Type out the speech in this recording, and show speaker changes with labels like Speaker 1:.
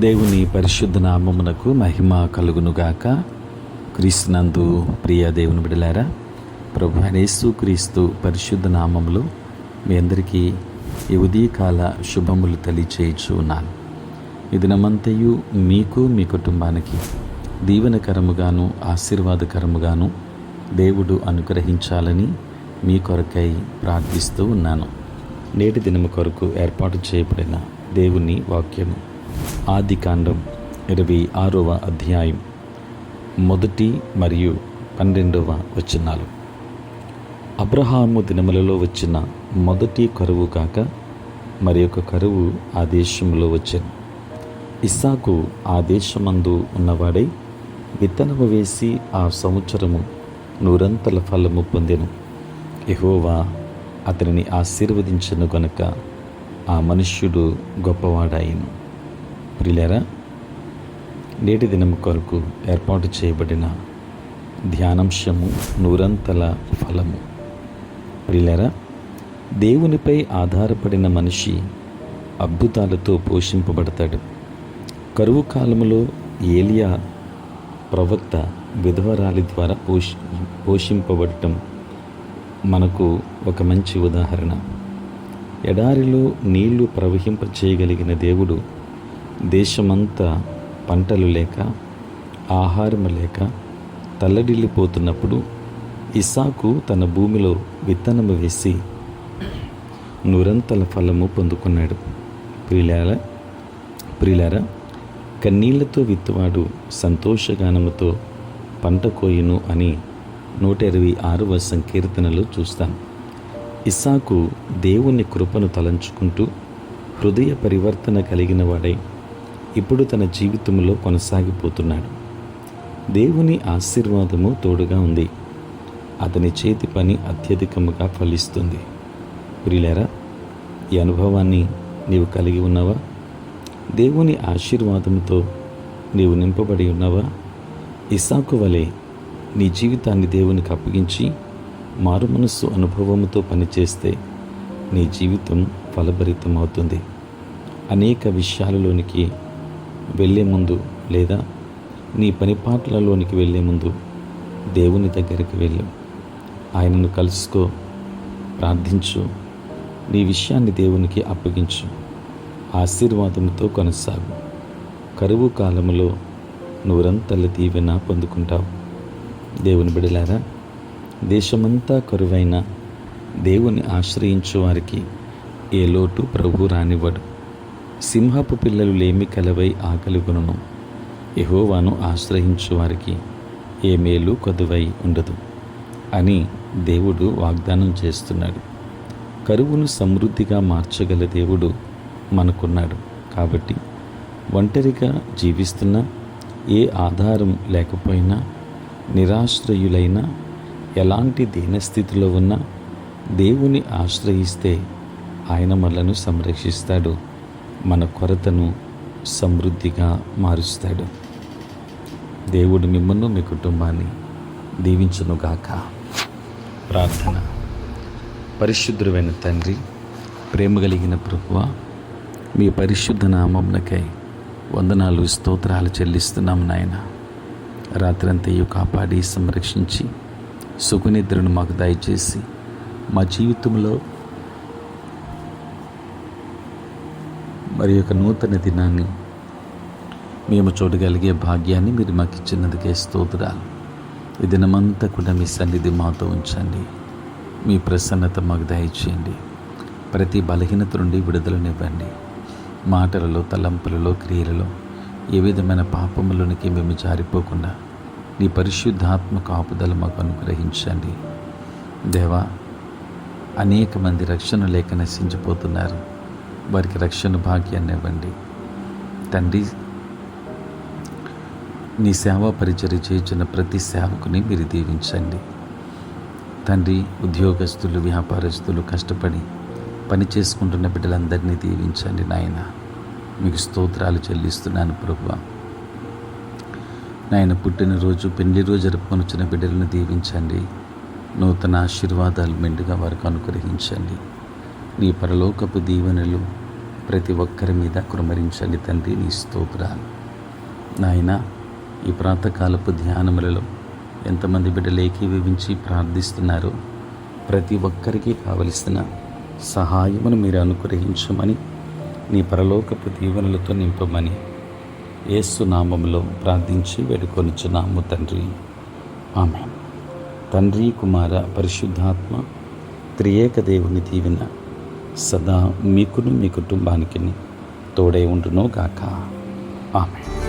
Speaker 1: దేవుని పరిశుద్ధ నామమునకు మహిమ కలుగునుగాక. క్రీస్తునందు ప్రియ దేవుని బిడ్డలారా, ప్రభు యేసు క్రీస్తు పరిశుద్ధ నామములో మీ అందరికీ ఈ ఉదయకాల శుభములు తెలియచేయచ్చు ఉన్నాను. ఈ దినమంతయు మీకు మీ కుటుంబానికి దీవెనకరముగాను ఆశీర్వాదకరముగాను దేవుడు అనుగ్రహించాలని మీ కొరకై ప్రార్థిస్తూ ఉన్నాను. నేటి దినము కొరకు ఏర్పాటు చేయబడిన దేవుని వాక్యము ఆదికాండం 26వ అధ్యాయం 1 మరియు 12వ వచనాలు. అబ్రహాము దినములలో వచ్చిన మొదటి కరువు కాక మరి ఒక కరువు ఆ దేశంలో వచ్చెను. ఇస్సాకు ఆ దేశమందు ఉన్నవాడై విత్తనము వేసి ఆ సంవత్సరము 100 ఫలము పొందెను. యెహోవా అతనిని ఆశీర్వదించెను గనుక ఆ మనుష్యుడు గొప్పవాడాయను. ప్రియులారా, నేటి దినం కొరకు ఏర్పాటు చేయబడిన ధ్యానాంశము 100 ఫలము. ప్రియులారా, దేవునిపై ఆధారపడిన మనిషి అద్భుతాలతో పోషింపబడతాడు. కరువు కాలంలో ఏలియా ప్రవక్త విధవరాలి ద్వారా పోషింపబడటం మనకు ఒక మంచి ఉదాహరణ. ఎడారిలో నీళ్లు ప్రవహింపచేయగలిగిన దేవుడు దేశమంతా పంటలు లేక ఆహారం లేక తల్లడిల్లిపోతున్నప్పుడు ఇస్సాకు తన భూమిలో విత్తనము వేసి 100 ఫలము పొందుకున్నాడు. ప్రియులారా, కన్నీళ్లతో విత్తువాడు సంతోషగానముతో పంట కోయును అని 126వ సంకీర్తనలో చూస్తాం. ఇస్సాకు దేవుని కృపను తలంచుకుంటూ హృదయ పరివర్తన కలిగిన వాడై ఇప్పుడు తన జీవితంలో కొనసాగిపోతున్నాడు. దేవుని ఆశీర్వాదము తోడుగా ఉంది. అతని చేతి పని అత్యధికముగా ఫలిస్తుంది. ప్రియులారా, ఈ అనుభవాన్ని నీవు కలిగి ఉన్నావా? దేవుని ఆశీర్వాదంతో నీవు నింపబడి ఉన్నావా? ఇస్సాకు వలె నీ జీవితాన్ని దేవునికి అప్పగించి మారు మనస్సు అనుభవముతో పనిచేస్తే నీ జీవితం ఫలభరితం అవుతుంది. అనేక విషయాలలోనికి వెళ్ళే ముందు లేదా నీ పనిపాట్లలోనికి వెళ్ళే ముందు దేవుని దగ్గరికి వెళ్ళు, ఆయనను కలుసుకో, ప్రార్థించు, నీ విషయాన్ని దేవునికి అప్పగించు, ఆశీర్వాదంతో కొనసాగు. కరువు కాలములో 100 దీవెన పొందుకుంటావు. దేవుని బిడ్డలారా, దేశమంతా కరువైన దేవుని ఆశ్రయించు వారికి ఏ లోటు ప్రభు రానివ్వడు. సింహపు పిల్లలు లేమి కలవై ఆకలిగొనును. యెహోవాను ఆశ్రయించు వారికి ఏ మేలు కొదువై ఉండదు అని దేవుడు వాగ్దానం చేస్తున్నాడు. కరువును సమృద్ధిగా మార్చగల దేవుడు మనకున్నాడు. కాబట్టి ఒంటరిగా జీవిస్తున్నా, ఏ ఆధారం లేకపోయినా, నిరాశ్రయులైన, ఎలాంటి దీనస్థితిలో ఉన్నా దేవుని ఆశ్రయిస్తే ఆయన మనలను సంరక్షిస్తాడు, మన కొరతను సమృద్ధిగా మారుస్తాడు. దేవుడు మిమ్మల్ని, మీ కుటుంబాన్ని దీవించునుగాక. ప్రార్థన. పరిశుద్ధుడైన తండ్రి, ప్రేమ కలిగిన ప్రభువా, మీ పరిశుద్ధ నామమునకై వందనాలు, స్తోత్రాలు చెల్లిస్తున్నాం నాయన. రాత్రంతయు కాపాడి సంరక్షించి సుఖనిద్రను మాకు దయచేసి మా జీవితంలో మరి యొక్క నూతన దినాన్ని మేము చూడగలిగే భాగ్యాన్ని మీరు మాకు ఇచ్చినందుకే స్తోత్రాలు. ఈ దినమంతా కూడా మీ సన్నిధి మాతో ఉంచండి. మీ ప్రసన్నత మాకు దయచేయండి. ప్రతి బలహీనత నుండి విడుదలనివ్వండి. మాటలలో, తలంపులలో, క్రియలలో ఏ విధమైన పాపములోనికి మేము జారిపోకుండా నీ పరిశుద్ధాత్మ కాపుదల మాకు అనుగ్రహించండి. దేవా, అనేక మంది రక్షణ లేక నశించిపోతున్నారు. వారికి రక్షణ భాగ్యాన్ని ఇవ్వండి తండ్రి. నీ సేవా పరిచర్య చేయుచున్న ప్రతి సేవకుని మీరు దీవించండి తండ్రి. ఉద్యోగస్తులు, వ్యాపారస్తులు, కష్టపడి పని చేసుకుంటున్న బిడ్డలందరినీ దీవించండి నాయన. మీకు స్తోత్రాలు చెల్లిస్తున్నాను ప్రభువా. నాయన, పుట్టినరోజు, పెళ్లి రోజు జరుపుకొనిచ్చిన బిడ్డలను దీవించండి. నూతన ఆశీర్వాదాలు మెండుగా వారికి అనుగ్రహించండి. నీ పరలోకపు దీవెనలు ప్రతి ఒక్కరి మీద కుమ్మరించండి తండ్రి. నీ స్తోత్రాలు నాయన. ఈ ప్రాతకాలపు ధ్యానములలో ఎంతమంది బిడ్డలు ఏకీభవించి ప్రార్థిస్తున్నారో ప్రతి ఒక్కరికి కావలసిన సహాయమును మీరు అనుగ్రహించమని, నీ పరలోకపు దీవెనలతో నింపమని యేసు నామములో ప్రార్థించి వేడుకొనుచున్నాము తండ్రి. ఆమేన్. తండ్రి, కుమార, పరిశుద్ధాత్మ త్రియేక దేవుని దీవెన సదా మీకును మీ కుటుంబానికి తోడై ఉండును గాక. ఆమేన్.